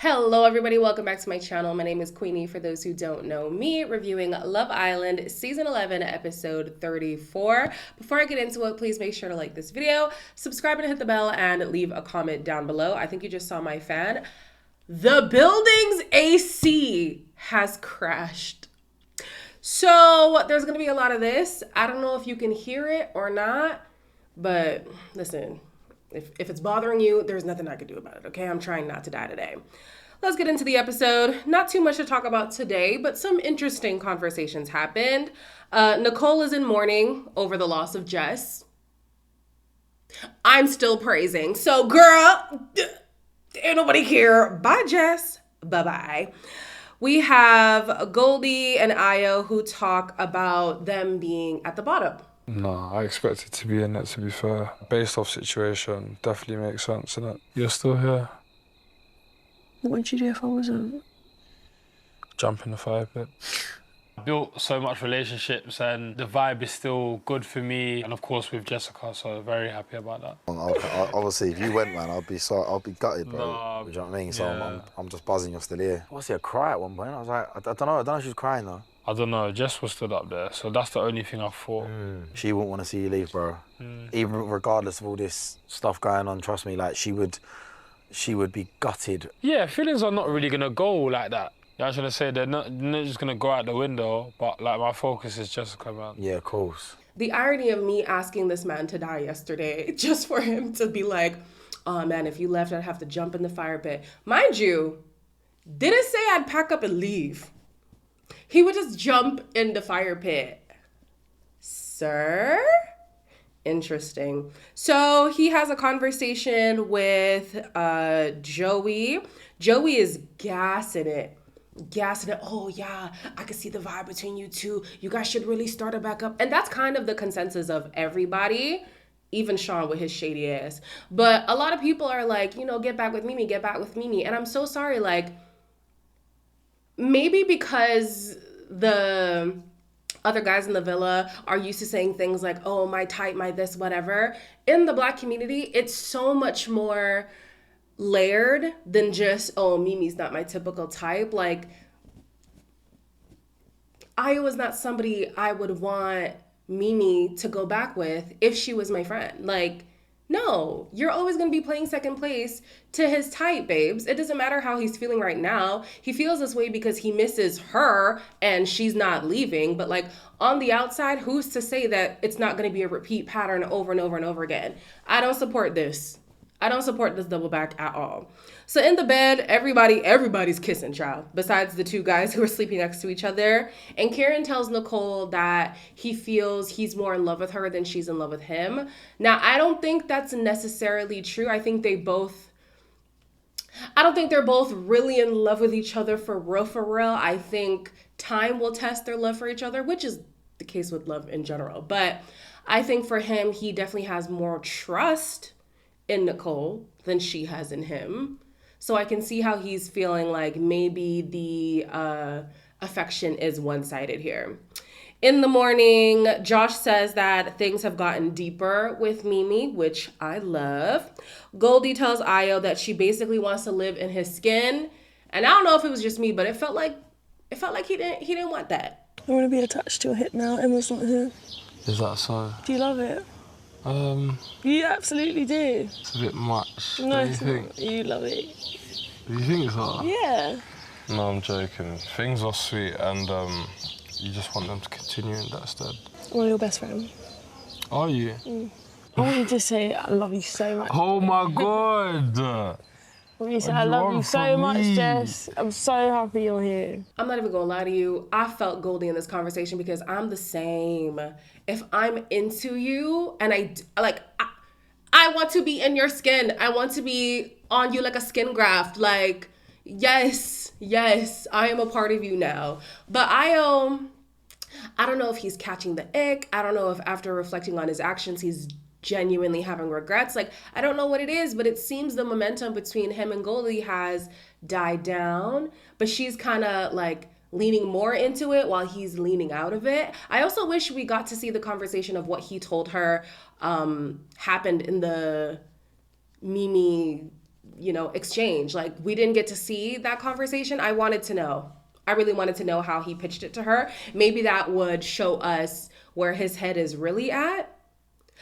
Hello everybody, welcome back to my channel. My name is Queenie, for those who don't know me, reviewing Love Island Season 11, Episode 34. Before I get into it, please make sure to like this video, subscribe and hit the bell, and leave a comment down below. I think you just saw my fan. The building's AC has crashed. So there's gonna be a lot of this. I don't know if you can hear it or not, but listen, if it's bothering you, there's nothing I can do about it, okay? I'm trying not to die today. Let's get into the episode. Not too much to talk about today, but some interesting conversations happened. Nicole is in mourning over the loss of Jess. I'm still praising. So, girl, ain't nobody care. Bye, Jess. Bye-bye. We have Goldie and Ayo who talk about them being at the bottom. No, I expected to be in it, to be fair. Based off situation, definitely makes sense, innit? You're still here. What would you do if I wasn't? Jump in the fire pit. I built so much relationships and the vibe is still good for me, and of course with Jessica, so very happy about that. Obviously, if you went, man, I'll be gutted, bro. No, Do you know what I mean? So yeah. I'm just buzzing you're still here. I see her cry at one point. I was like, I don't know if she was crying though. I don't know, Jess was stood up there, so that's the only thing I thought. She wouldn't want to see you leave, bro. Even regardless of all this stuff going on, trust me, like she would be gutted. Yeah, feelings are not really gonna go like that. Yeah, I was gonna say they're not just gonna go out the window, but like my focus is Jessica, man. Yeah, of course. The irony of me asking this man to die yesterday, just for him to be like, oh man, if you left, I'd have to jump in the fire pit. Mind you, didn't say I'd pack up and leave. He would just jump in the fire pit. Sir? Interesting. So he has a conversation with Joey. Joey is gassing it. Oh yeah, I can see the vibe between you two. You guys should really start it back up. And that's kind of the consensus of everybody, even Sean with his shady ass. But a lot of people are like, get back with Mimi, get back with Mimi. And I'm so sorry, like, maybe because the other guys in the villa are used to saying things like, oh, my type, my this, whatever. In the Black community, it's so much more layered than just, oh, Mimi's not my typical type. Like, Ayo is not somebody I would want Mimi to go back with if she was my friend. Like, no, you're always going to be playing second place to his type, babes. It doesn't matter how he's feeling right now. He feels this way because he misses her and she's not leaving. But like on the outside, who's to say that it's not going to be a repeat pattern over and over and over again? I don't support this. I don't support this double back at all. So in the bed, everybody's kissing, child, besides the two guys who are sleeping next to each other. And Karen tells Nicole that he feels he's more in love with her than she's in love with him. Now, I don't think that's necessarily true. I don't think they're both really in love with each other for real, for real. I think time will test their love for each other, which is the case with love in general. But I think for him, he definitely has more trust in Nicole than she has in him. So I can see how he's feeling like maybe the affection is one-sided here. In the morning, Josh says that things have gotten deeper with Mimi, which I love. Goldie tells Ayo that she basically wants to live in his skin. And I don't know if it was just me, but it felt like he didn't want that. I want to be attached to your hip now. Emma's not here. Is that so? Do you love it? You absolutely do. It's a bit much. No, What do you it's think? not. You love it. Do you think so? Yeah. No, I'm joking. Things are sweet and you just want them to continue in that stead. Well, your best friend. Are you? I want you to say I love you so much. Oh my God! I want you to say What I do you love you want so from much, me? Jess. I'm so happy you're here. I'm not even gonna lie to you. I felt Goldie in this conversation because I'm the same. If I'm into you and I want to be in your skin. I want to be on you like a skin graft. Like, yes, I am a part of you now. But I don't know if he's catching the ick. I don't know if after reflecting on his actions, he's genuinely having regrets. Like, I don't know what it is, but it seems the momentum between him and Goldie has died down. But she's kind of like leaning more into it while he's leaning out of it. I also wish we got to see the conversation of what he told her happened in the Mimi exchange. Like, we didn't get to see that conversation. I wanted to know. I really wanted to know how he pitched it to her. Maybe that would show us where his head is really at.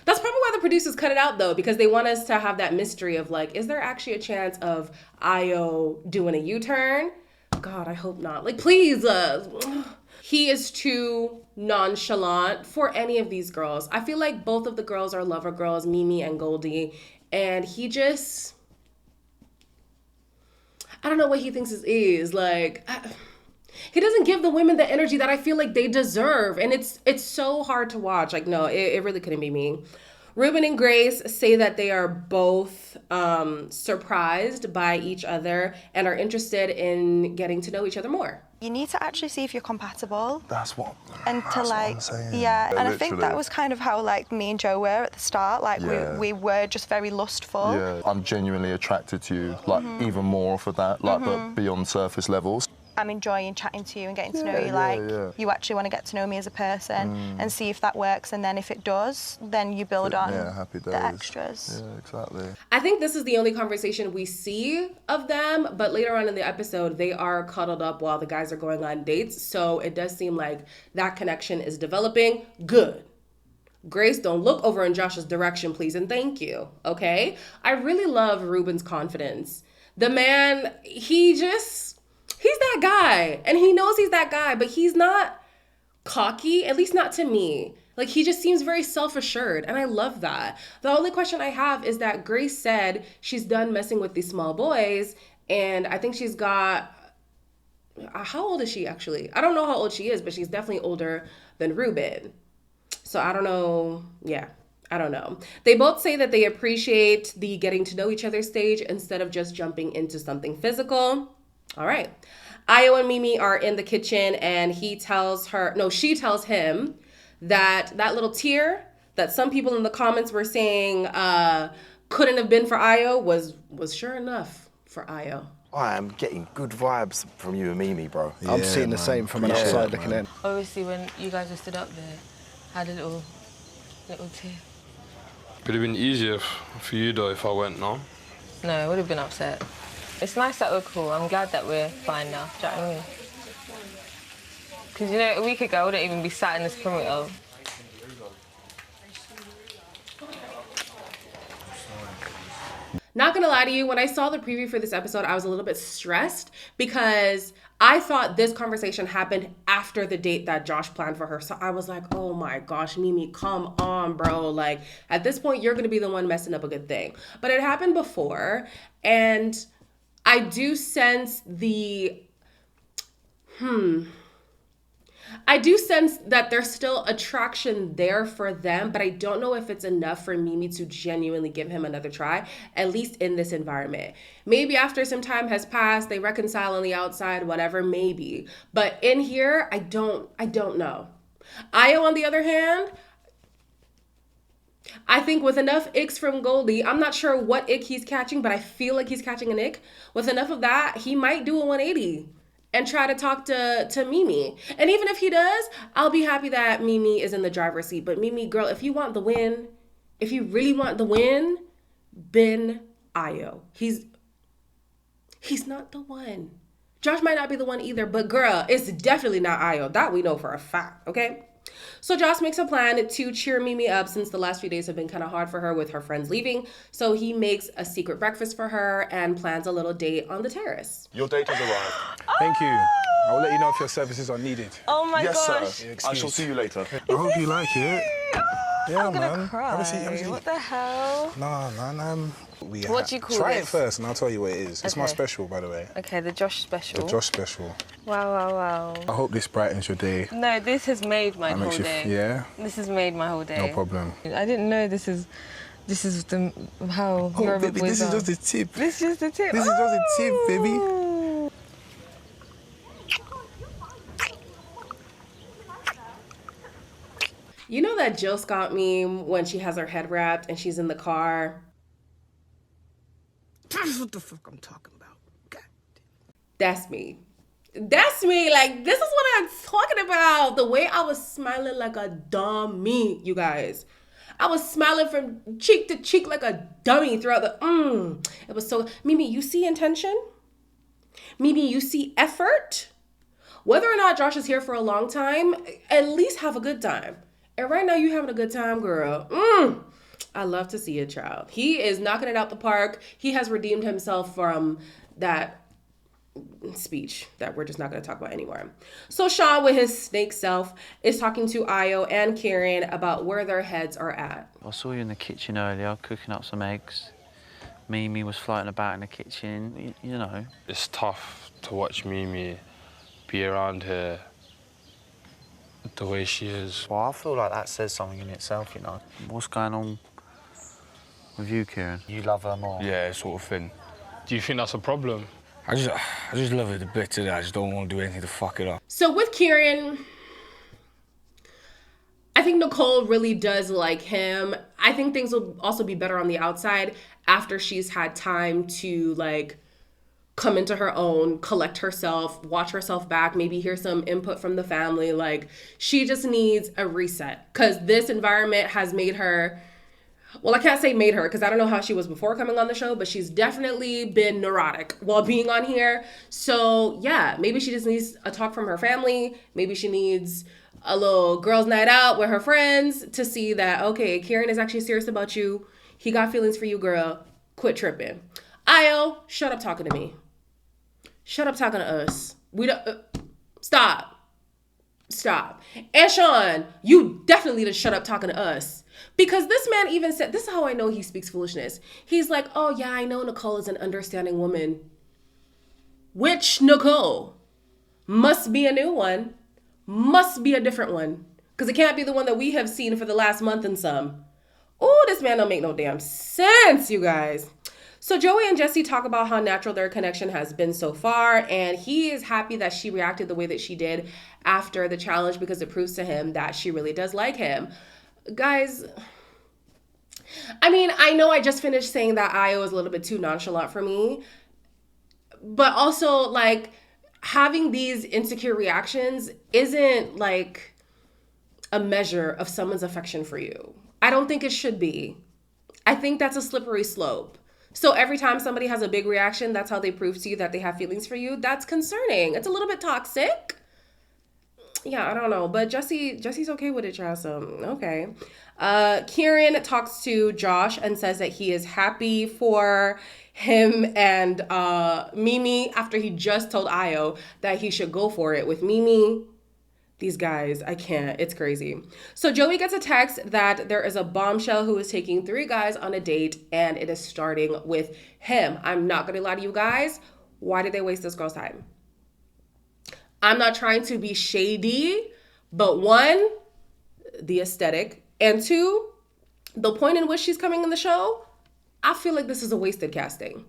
That's probably why the producers cut it out, though, because they want us to have that mystery of, like, is there actually a chance of Io doing a U-turn? God, I hope not. Like, please. He is too nonchalant for any of these girls. I feel like both of the girls are lover girls, Mimi and Goldie. And he just... I don't know what he thinks this is. Like... He doesn't give the women the energy that I feel like they deserve. And it's so hard to watch. Like, no, it really couldn't be me. Ruben and Grace say that they are both surprised by each other and are interested in getting to know each other more. You need to actually see if you're compatible. That's what. And that's to what like, I'm saying. yeah. And I think Literally. that was kind of how like me and Joe were at the start. Like we were just very lustful. Yeah, I'm genuinely attracted to you, like even more off of that, like but beyond surface levels. I'm enjoying chatting to you and getting to know you. Like, you actually want to get to know me as a person and see if that works. And then if it does, then you build on happy days. the extras. Yeah, exactly. I think this is the only conversation we see of them, but later on in the episode, they are cuddled up while the guys are going on dates. So it does seem like that connection is developing. Good. Grace, don't look over in Josh's direction, please, and thank you, okay? I really love Ruben's confidence. The man, he's that guy, and he knows he's that guy, but he's not cocky, at least not to me. Like, he just seems very self-assured, and I love that. The only question I have is that Grace said she's done messing with these small boys, and I think she's got... How old is she, actually? I don't know how old she is, but she's definitely older than Ruben. So I don't know. Yeah, I don't know. They both say that they appreciate the getting to know each other stage instead of just jumping into something physical. All right. Io and Mimi are in the kitchen, and she tells him that little tear that some people in the comments were saying couldn't have been for Io was sure enough for Io. I am getting good vibes from you and Mimi, bro. Yeah, I'm seeing the same from an outside looking in. Obviously, when you guys were stood up there, I had a little tear. Could have been easier for you though if I went, no? No, I would have been upset. It's nice that we're cool. I'm glad that we're fine now. Do you know what I mean? Because, you know, a week ago, I wouldn't even be sat in this perimeter. Not gonna lie to you, when I saw the preview for this episode, I was a little bit stressed because I thought this conversation happened after the date that Josh planned for her. So I was like, oh my gosh, Mimi, come on, bro. Like, at this point, you're gonna be the one messing up a good thing. But it happened before, and I do sense that there's still attraction there for them, but I don't know if it's enough for Mimi to genuinely give him another try, at least in this environment. Maybe after some time has passed, they reconcile on the outside, whatever, maybe. But in here, I don't know. Io, on the other hand, I think with enough icks from Goldie, I'm not sure what ick he's catching, but I feel like he's catching an ick. With enough of that, he might do a 180 and try to talk to Mimi. And even if he does, I'll be happy that Mimi is in the driver's seat. But Mimi, girl, if you want the win, if you really want the win, Ben Io. He's not the one. Josh might not be the one either, but girl, it's definitely not Io. That we know for a fact, okay? So Josh makes a plan to cheer Mimi up since the last few days have been kind of hard for her with her friends leaving. So he makes a secret breakfast for her and plans a little date on the terrace. Your date has arrived. Thank you. I will let you know if your services are needed. Oh my Yes, gosh. sir. I shall see you later. I hope you like it. Yeah, I'm gonna man. cry. Have a seat, have a seat. What the hell? Nah, man. What do you call Try this? it first and I'll tell you what it is. It's my Okay. special, by the way. Okay, the Josh special. The Josh special. Wow. I hope this brightens your day. No, this has made my That whole makes you, day. yeah? This has made my whole day. No problem. I didn't know this is how your baby, boys this is are. just the tip. This is the tip. This is just the tip, baby. Ooh. You know that Jill Scott meme when she has her head wrapped and she's in the car? That's what the fuck I'm talking about. God. That's me. That's me. Like, this is what I'm talking about. The way I was smiling like a dummy, you guys. I was smiling from cheek to cheek like a dummy throughout the, It was so, Mimi, you see intention? Mimi, you see effort? Whether or not Josh is here for a long time, at least have a good time. And right now you having a good time, girl. I love to see it, child. He is knocking it out the park. He has redeemed himself from that speech that we're just not going to talk about anymore. So Sean, with his snake self, is talking to Ayo and Kieran about where their heads are at. I saw you in the kitchen earlier cooking up some eggs. Mimi was floating about in the kitchen, you know. It's tough to watch Mimi be around here the way she is. Well, I feel like that says something in itself, you know. What's going on with you, Kieran? You love her more? Yeah, sort of thing. Do you think that's a problem? I just love it a bit today. I just don't want to do anything to fuck it up. So with Kieran, I think Nicole really does like him. I think things will also be better on the outside after she's had time to like come into her own, collect herself, watch herself back, maybe hear some input from the family. Like, she just needs a reset because this environment has made her, well, I can't say made her because I don't know how she was before coming on the show, but she's definitely been neurotic while being on here. So yeah, maybe she just needs a talk from her family. Maybe she needs a little girls' night out with her friends to see that, okay, Kieran is actually serious about you. He got feelings for you, girl. Quit tripping. Ayo, shut up talking to me. Shut up talking to us. We don't, stop. And Sean, you definitely need to shut up talking to us. Because this man even said, this is how I know he speaks foolishness. He's like, oh yeah, I know Nicole is an understanding woman. Which Nicole? Must be a new one. Must be a different one. Because it can't be the one that we have seen for the last month and some. Oh, this man don't make no damn sense, you guys. So Joey and Jessy talk about how natural their connection has been so far, and he is happy that she reacted the way that she did after the challenge because it proves to him that she really does like him. Guys, I mean, I know I just finished saying that Ayo is a little bit too nonchalant for me, but also, like, having these insecure reactions isn't, like, a measure of someone's affection for you. I don't think it should be. I think that's a slippery slope. So every time somebody has a big reaction, that's how they prove to you that they have feelings for you. That's concerning. It's a little bit toxic. Yeah, I don't know. But Jesse's okay with it, child. So, okay. Kieran talks to Josh and says that he is happy for him and Mimi after he just told Ayo that he should go for it with Mimi. These guys, I can't. It's crazy. So Joey gets a text that there is a bombshell who is taking 3 guys on a date, and it is starting with him. I'm not going to lie to you guys. Why did they waste this girl's time? I'm not trying to be shady, but 1, the aesthetic, and 2, the point in which she's coming in the show, I feel like this is a wasted casting.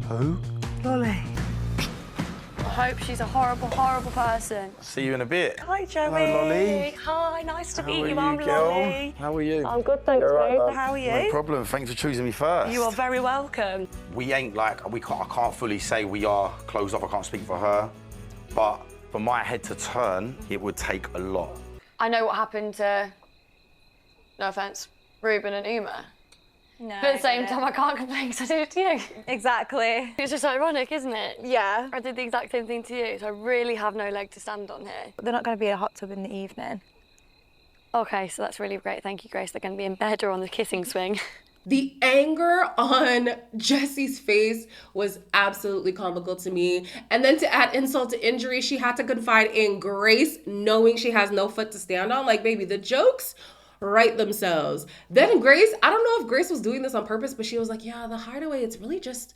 Who? Lolly. I hope she's a horrible, horrible person. See you in a bit. Hi, Joey. Hello, Lolly. Hi, nice to meet you. How are I'm you, girl? Lolly. How are you? I'm good, thanks, babe. How are you? No problem. Thanks for choosing me first. You are very welcome. We ain't like, I can't fully say we are closed off. I can't speak for her. But for my head to turn, it would take a lot. I know what happened to, no offence, Ruben and Uma. No, But at the same time, I can't complain because I did it to you. Exactly. It's just ironic, isn't it? Yeah. I did the exact same thing to you, so I really have no leg to stand on here. They're not going to be in a hot tub in the evening. Okay, so that's really great. Thank you, Grace. They're going to be in bed or on the kissing swing. The anger on Jesse's face was absolutely comical to me. And then to add insult to injury, she had to confide in Grace, knowing she has no foot to stand on. Like, baby, the jokes write themselves. Then Grace, I don't know if Grace was doing this on purpose, but she was like, yeah, the hideaway, it's really just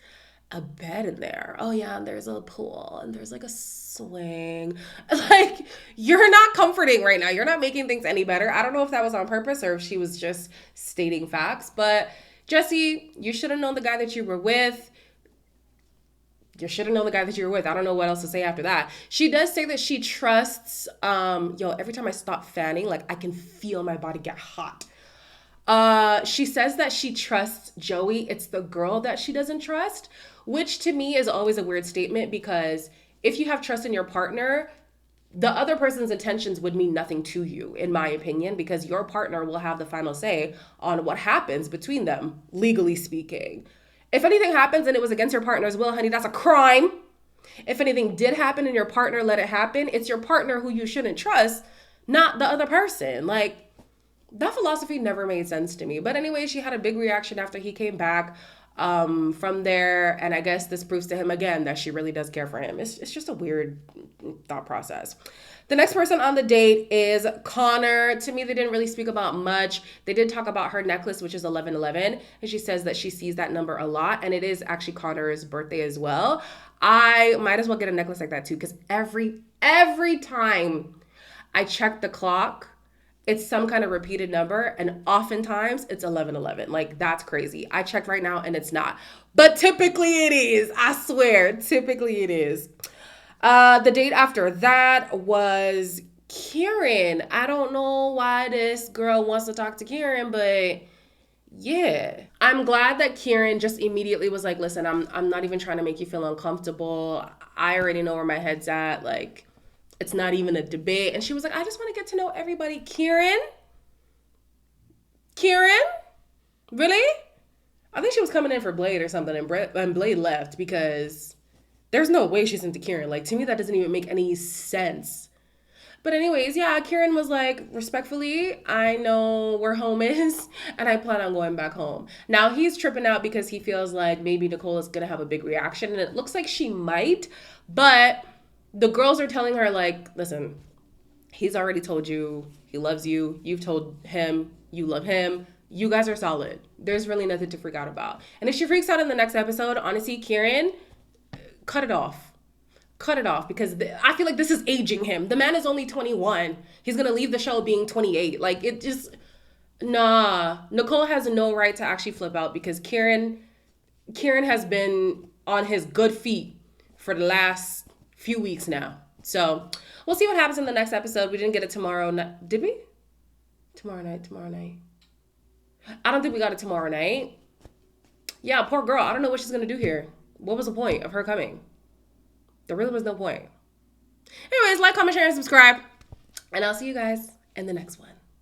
a bed in there. Oh yeah, and there's a pool and there's like a swing. Like, you're not comforting right now. You're not making things any better. I don't know if that was on purpose or if she was just stating facts, but Jessy, you should have known the guy that you were with. You should have known the guy that you were with. I don't know what else to say after that. She does say that she trusts, every time I stop fanning, like I can feel my body get hot. She says that she trusts Joey. It's the girl that she doesn't trust, which to me is always a weird statement because if you have trust in your partner, the other person's intentions would mean nothing to you, in my opinion, because your partner will have the final say on what happens between them, legally speaking. If anything happens and it was against your partner's will, honey, that's a crime. If anything did happen and your partner let it happen, it's your partner who you shouldn't trust, not the other person. Like, that philosophy never made sense to me. But anyway, she had a big reaction after he came back from there. And I guess this proves to him again that she really does care for him. It's just a weird thought process. The next person on the date is Connor. To me, they didn't really speak about much. They did talk about her necklace, which is 1111. And she says that she sees that number a lot. And it is actually Connor's birthday as well. I might as well get a necklace like that too. Because every time I check the clock, it's some kind of repeated number, and oftentimes it's 1111. Like, that's crazy. I checked right now and it's not. But typically it is. I swear, typically it is. The date after that was Kieran. I don't know why this girl wants to talk to Kieran, but yeah. I'm glad that Kieran just immediately was like, listen, I'm not even trying to make you feel uncomfortable. I already know where my head's at. Like, it's not even a debate. And she was like, I just want to get to know everybody. Kieran? Really? I think she was coming in for Blade or something, and Blade left because there's no way she's into Kieran. Like, to me, that doesn't even make any sense. But anyways, yeah, Kieran was like, respectfully, I know where home is, and I plan on going back home. Now, he's tripping out because he feels like maybe Nicole is going to have a big reaction, and it looks like she might, but the girls are telling her, like, listen, he's already told you he loves you. You've told him you love him. You guys are solid. There's really nothing to freak out about. And if she freaks out in the next episode, honestly, Kieran, cut it off. Cut it off, because I feel like this is aging him. The man is only 21. He's going to leave the show being 28. Like, it just, nah. Nicole has no right to actually flip out, because Kieran has been on his good feet for the last few weeks now. So we'll see what happens in the next episode. We didn't get it tomorrow night. Did we? Tomorrow night. I don't think we got it tomorrow night. Yeah, poor girl. I don't know what she's going to do here. What was the point of her coming? There really was no point. Anyways, like, comment, share, and subscribe. And I'll see you guys in the next one.